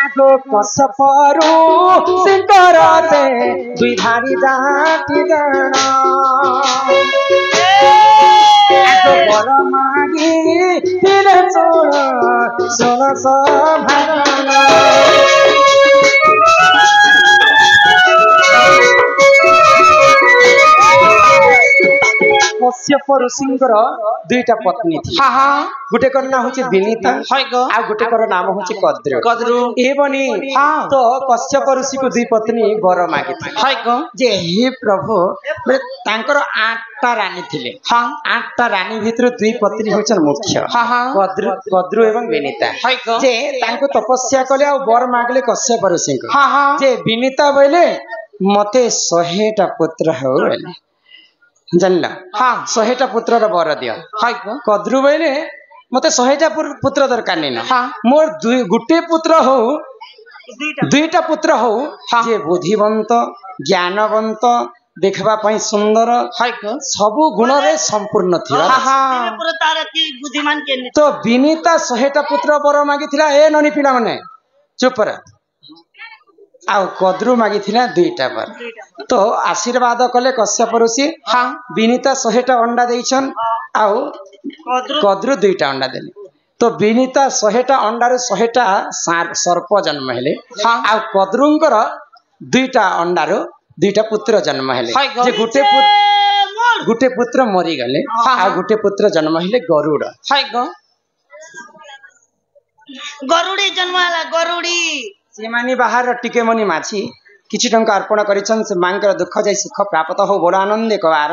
आगो कसपरु सिंकरते दुई धारी जाति गण आगो बर मागी तिरे चोर सोल सभारण कश्यप ऋषिंकर दुईटा पत्नी थी गुटे कर नाम होची विनीता आ गुटे कर नाम होची कद्रु कद्रु एबनी तो कश्यप ऋषि को दुई पत्नी वर मागी थी जे हे प्रभु बे तांकर 8टा रानी थिले 8टा रानी भितर दुई पत्नी होचन मुख्य कद्रु कद्रु एवं विनीता जे तांको तपस्या कले आ वर मागले कश्यप ऋषि को जे विनीता बोले मते 100टा पुत्र हो बोले जानला हाँ 100टा पुत्र र बर दियो कद्रु बोले मते 100टा पुत्र दरकार नहीं ना मोर गुटे पुत्र हो दुईटा पुत्र हो जे बुद्धिवंत ज्ञानवंत देखबा पई सुंदर सबु गुण रे संपूर्ण थिला तो विनीता 100टा पुत्र बर मागी थिला ए ननी पिला माने चुप रे आउ कद्रु मागी थिला दुईटा पर तो आशीर्वाद कले कश्यप ऋषि विनीता 100टा अंडा देइछन आउ कद्रु दुईटा अंडा देले तो विनीता 100टा अंडा रे 100टा सर्प जन्म हेले आउ कद्रुंकर दुईटा अंडा रो दुईटा पुत्र जन्म हेले जे गुटे पुत्र मरी गले आ गुटे पुत्र जन्म हेले गरुड़ गरुड़ी जन्म हला गरुड़ी सेमानी बाहर टिके मनी माछी किछि टंका अर्पण करिछन से मांकर दुख जाय सुख प्राप्त हो बोल आनंद एकबार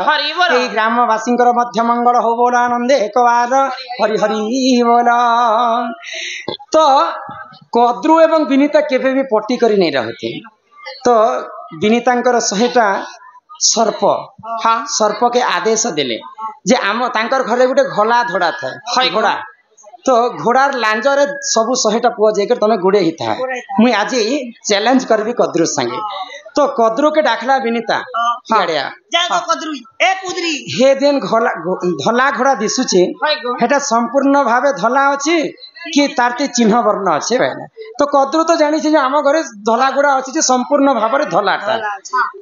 एई ग्रामवासींकर मध्य मंगल हो बोल आनंद एकबार हरि हरि बोल तो कद्रु एवं विनीता केबे भी पट्टी करी नहीं रहते तो विनीतांकर 100टा सर्प के आदेश देले जे आम तांकर घरे गुटे घोला धोड़ा था घोड़ा तो घोड़ार लांजरे सबु 100टा पुआ जेकर तमे गुडे ही था मुई आज चैलेंज करबी कद्रु संगे तो कद्रु के डाखला विनीता आड़िया जा कद्रु ए कुदरी हे दिन धला घोड़ा दिसुची हेटा संपूर्ण भावे धला अछि कि तारती चिन्ह वर्ण अछि भाई तो कद्रु तो जानि जे हम घरे धला घोड़ा अछि जे संपूर्ण भावे धलाटा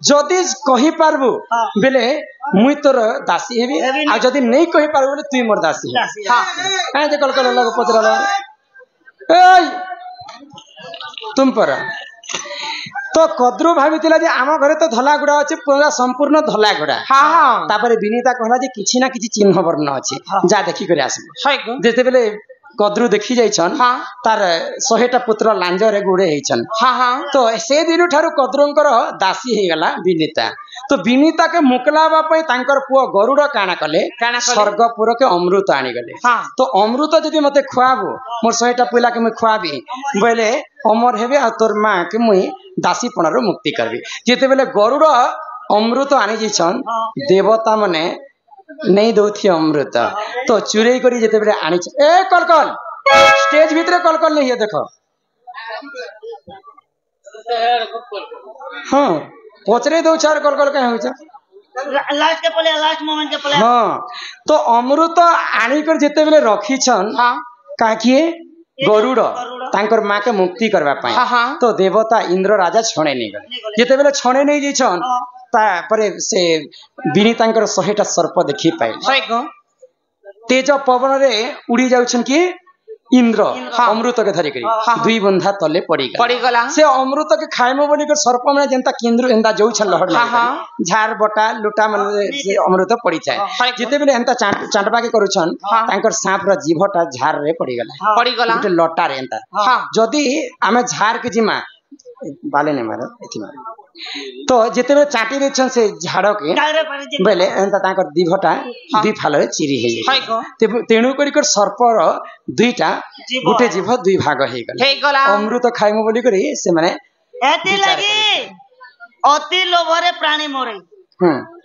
जदी कहि पारबु बेले मुई तोर दासी हेबी आ जदी नहीं कहि पारबु बेले तुई मोर दासी हां जे कल कल लोग पचराला ए तुम पर तो कद्रु भावितिला जे आम घरे तो धला गुड़ा अछि पूरा संपूर्ण धला गुड़ा हां तापरे विनीता कहला जे किछि ना किछि चिन्ह वर्ण अछि जा देखि करे आसबो जेते बेले कद्रु देखि जाइछन तार 100टा पुत्र लांजरे गुडे हेछन तो से दिन ठारू कद्रुंकर दासी हे गला विनीता तो विनीता के मुकलाबा पई तांकर पुओ गरुड़ काना कले स्वर्गपुर के अमृत आनी गले तो अमृत जदी मते खुआबो मोर 100टा पिला के मैं खुआबी बोले अमर हेबे आ तोर मां के मुई दासी पणरो मुक्ति करबी जेते बेले गरुड़ अमृत आनी जिछन देवता मने नहीं दौथी अमृत तो चुरे करी जेते बेले आनी ए कलकल स्टेज भीतर कलकल नहीं है देखो हां पचरे दो चार कलकल का होछ लास्ट के पले लास्ट मोमेंट के पले हां तो अमृत आनी कर जेते बेले रखी छन काकी गरुड़ तांकर मां के मुक्ति करबा पई तो देवता इंद्र राजा छणे नहीं गले जेते बेले छणे नहीं जी छन ता परे से विनीतांकर 100टा सर्प देखि पाइल तेज पवन रे उड़ी जाउछन कि इंद्र अमृत के धरि करी दुई बंधा तले पड़ी गला से अमृत के खाइमो बोली कर सर्प माने जेंता केंद्र एंदा जाउछन लहर झार बटा लुटा मन से अमृत पड़ी जाय जेते बेले एंता चांटबा के करूछन तांकर सांप रा जीभटा झार रे पड़ी गला गुटे लटा रे एंता जदी आमे झार के जिमा बाले ने मारे एथि मारे तो जेते बेले चाटी देछन से झाड़ के बेले एंता तांकर दीभटा दुई फाल चिरी हे तेणु करी कर सर्पर दुईटा गुटे जीभ दुई भाग हे गला अमृत खाइमु बोली करी से माने एति लागि अति लोभरे प्राणी मरे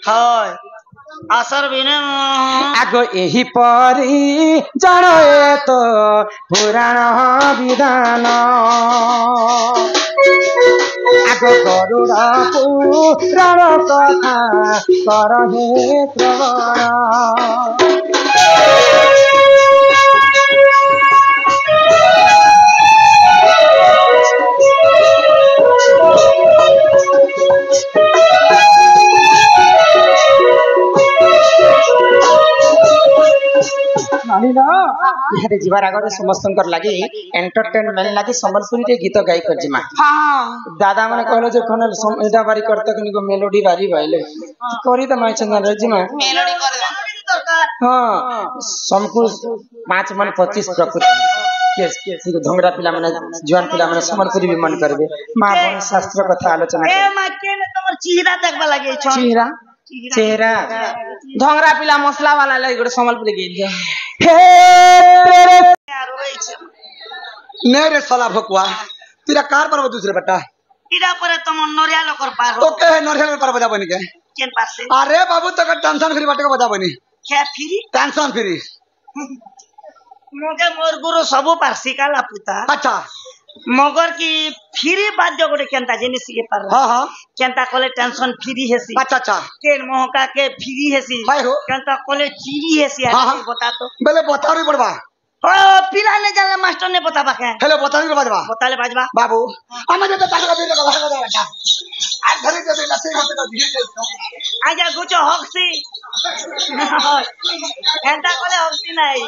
हाय आसर बिना आगो एही परी जानो ए तो पुराण विधान आगो गरुड़ पुराण कथा करहे श्रवण जानी ना इहारे जीवार आगरे समस्तंकर लागी एंटरटेनमेंट लागी संबलपुरी रे गीत गाई कर जिमा हां दादा माने कहलो जे कोन एटा बारी करत कनी को मेलोडी बारी भाईले करी त माई चंदन रे जिमा मेलोडी कर दरकार हां समकु 5 मन 25 प्रकृति केस धंगड़ा पिला माने जवान पिला माने संबलपुरी भी मन करबे मां बन शास्त्र कथा आलोचना ए मां के ने तमर चेहरा देखबा लागे छ चेहरा धंगड़ा पिला मसला वाला लगे गोटे संबलपुरी गीत हे तेरे ने रे साला भकुआ तेरा कार पर दूसरे बेटा इरा पर तुम नरिया लोकर पार तो के नरिया पर बजा बनी के केन पास से अरे बाबू तो टेंशन फ्री बाटे को बजा बनी क्या फ्री टेंशन फ्री मोगे मोर गुरु सब पार सिकाला पुता अच्छा मगर की फ्री बाध्य गोटे केनता जिनिस के पर हां हां केनता कोले टेंशन फ्री हेसी अच्छा अच्छा केन मोहका के फ्री हेसी हाय हो केनता कोले चिरी हेसी हाँ, बता तो बेले बता रे बड़वा ओ पिला ने जाने मास्टर ने बता बाके हेलो बता रे बजवा बताले बाजवा बाबू हम जे ताका का बेटा का बेटा आज घरे जे बेटा से मत का धीरे आजा गुचो हक्सी एंता कोले हक्सी नाही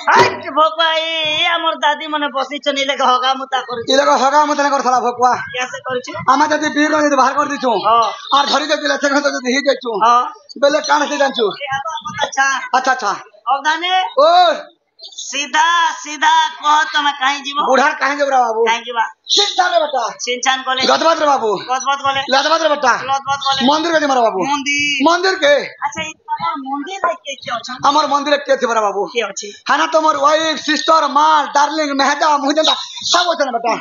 हट भोपाई हमर दादी मने बसी चनी ले हगा मुता करू ई लगा हगा मत न कर साला भकुआ कैसे करू छी हम जदी बीर जदी बाहर कर दिछु और धरी जे दिले से जदी ही जाइछु हां बेले कान से जानछु अच्छा अच्छा अच्छा अवदाने ओ सीधा सीधा कह तुम कहीं जीवो बुढ़ा कहीं जबरा बाबू कहीं जीवा सिंचान रे बेटा सिंचान कोले गदबाद रे बाबू गदबाद कोले लदबाद रे बेटा लदबाद कोले मंदिर के मारा बाबू मंदिर के अच्छा इतना मंदिर के क्या छ हमर मंदिर के थे बरा बाबू के अछि हाना तोमर वाइफ सिस्टर माल डार्लिंग मेहदा मुहजंदा सब होते ना बेटा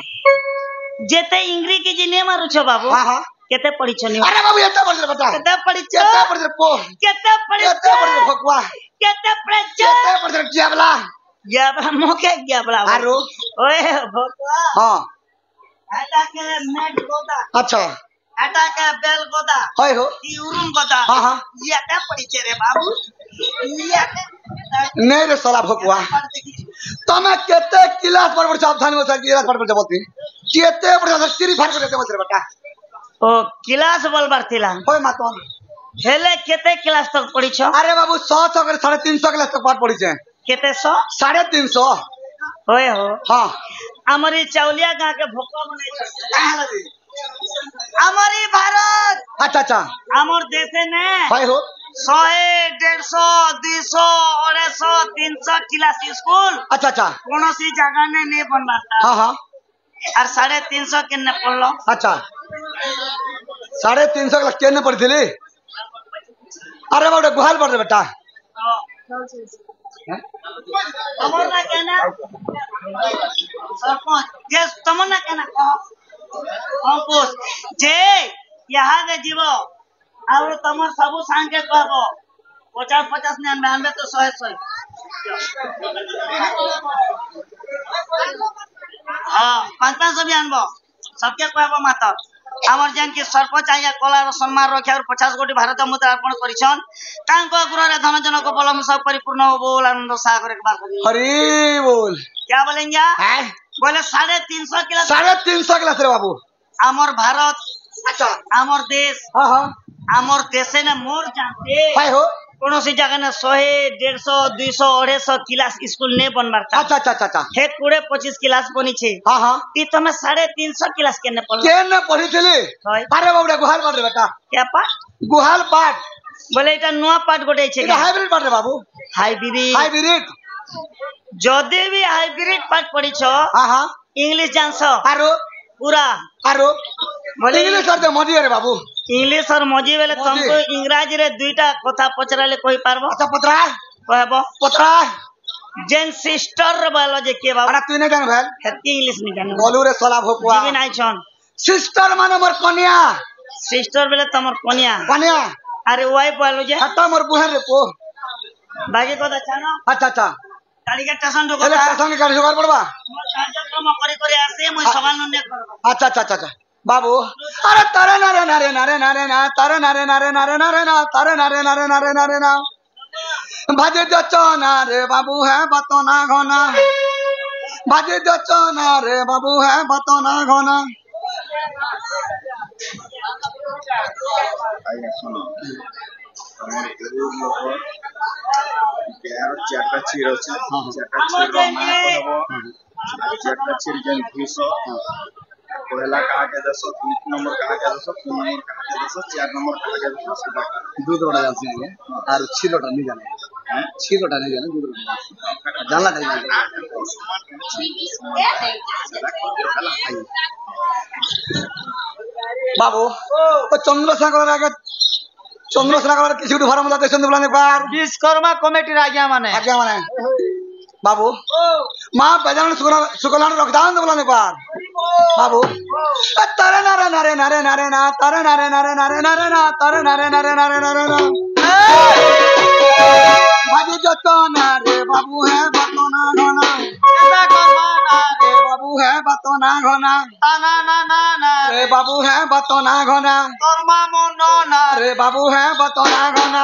जेते इंग्री के जे ने मारू छ बाबू हां हां केते पड़ी छ नि अरे बाबू एते पड़ बेटा केते पड़ी छ एते पड़ पो केते पड़ी एते पड़ भगवा केते पड़ी छ एते पड़ जियाबला या मोके गया बला आरो ओए भगवा हां आटा के नेट गोदा अच्छा आटा के बेल गोदा होय हो ई उरुम गोदा हां हां ये का पड़ी छ रे बाबू ये नहीं रे साला भगवा तमे केते क्लास पर सावधान में क्लास पर जबती केते पर सिरी फाड़ कर देते बेटा ओ क्लास बोल बारथिला होय मातन हेले केते क्लास तक पड़ी छ अरे बाबू 100 कर 350 क्लास तक पाठ पड़ी छे केते 100 350 होय हो हां हमारी चौलिया गांव के भोका बने हमारी भारत अच्छा अच्छा हमर देश ने होय हो 100 150 200 250 300 क्लास स्कूल अच्छा अच्छा कोनो सी जगह ने नहीं बनवाता हां हां और 350 के ने पढ़लो अच्छा 350 क्लास केने पढ़ी थी अरे बाबू गुहाल पढ़ बेटा हमर ना कहना सरपंच जे तुम ना कहना कहो अंकुश जे यहाँ के जीवो और तुम सब संग के कहबो 50 99 तो 100 हां 500 भी आनबो सबके कहबो माता हमर जन के सरपंच आया कलार सम्मान रखे और 50 कोटी भारत मुद्रा अर्पण करिछन तांको अग्रह धन जनक बलम सब परिपूर्ण हो बोल आनंद सागर के बात हरि बोल क्या बोलेंगे हैं बोले 350 क्लास 350 क्लास रे बाबू हमर भारत अच्छा हमर देश हां हां हमर देश ने मोर जानते हाय हो कोनो सी जगह ने 100 150 200 250 क्लास स्कूल ने बनबारता अच्छा अच्छा अच्छा हे पूरे 25 क्लास बनी छे हां हां ई तो मैं 350 क्लास केने पढ़ केने पढ़ी थली होय अरे बाबू गुहाल पढ़ रे बेटा क्या पाठ गुहाल पाठ बोले इटा नुआ पाठ गोटे छे इटा हाइब्रिड पढ़ रे बाबू हाइब्रिड जदे भी हाइब्रिड पाठ पढ़ी छ हां हां इंग्लिश जानसो आरो पूरा आरो बोले इंग्लिश और मजी रे बाबू इंग्लिश और मजी बेले तुमको इंग्रजी रे दुईटा कथा पचराले कहि पारबो अच्छा पत्रा कहबो पत्रा जेन सिस्टर बालो जे के बाबू अरे तू नहीं जान भाई हेती इंग्लिश नहीं जानो बोलू रे साला भोकुआ जीवन आई छन सिस्टर माने मोर कन्या सिस्टर बेले तमर कन्या कन्या अरे वाइफ बालो जे हटा मोर बुहर रे पो बाकी कथा छानो अच्छा अच्छा गाड़ी के स्टेशन ढोको हेले स्टेशन के गाड़ी जुगाड़ पड़बा मोर कार्यक्रम करे आसे मोय सवाल न करबो अच्छा अच्छा अच्छा बाबू अरे तारे नारे नारे नारे नारे ना तारे नारे नारे नारे नारे ना तारे नारे नारे नारे नारे ना भाजे जचो ना रे बाबू है बतो ना घोना भाजे जचो ना रे बाबू है बतो ना घोना सुनो ଚାରିଟା ଚିର ଅଛି ଚାରିଟା ଚିର ନାଁ କହିବ ଚାରିଟା ଚିର ଯେନ୍ ଘିସ पहला कहा के दस 2 नंबर कहा के दस 3 नंबर कहा के दस 4 नंबर कहा के दस सेटा दूध बड़ा जाती है और छिलोटा नहीं जाने छिलोटा नहीं जाने दूध जानला नहीं बाबू तो चंद्रशेखर किसी उठ भरम लाते संदे बुलाने पार विश्वकर्मा कमेटी आज्ञा माने बाबू मां बजान सुकलान रखदान बुलाने पार बाबू तारे नारे नारे नारे नारे ना तारे नारे नारे नारे नारे ना तारे नारे नारे नारे नारे ना बाजू जतो नारे बाबू है बतोना घना रे बाबू है बतोना घना ताना ना ना ना रे बाबू है बतोना घना कर्मा मनो ना रे बाबू है बतोना घना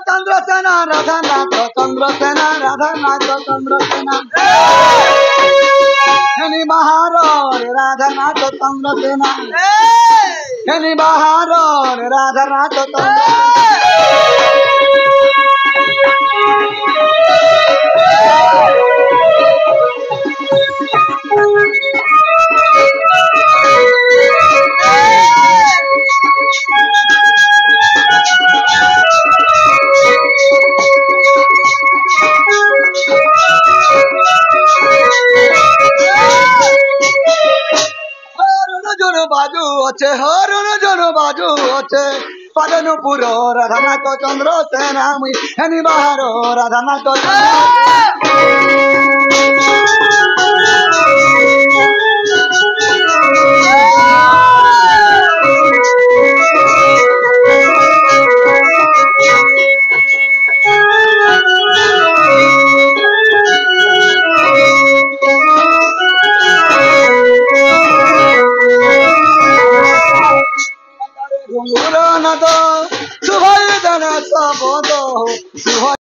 चंद्रसेना राधा नाथ चंद्रसेना हेनी बहारो राधा नाथ चंद्रसेना हेनी बहारो राधा नाथ हरुण जन बाजू अच्छे पदनुपुर राधानाथ चंद्रसेना हेनी बहारो राधानाथ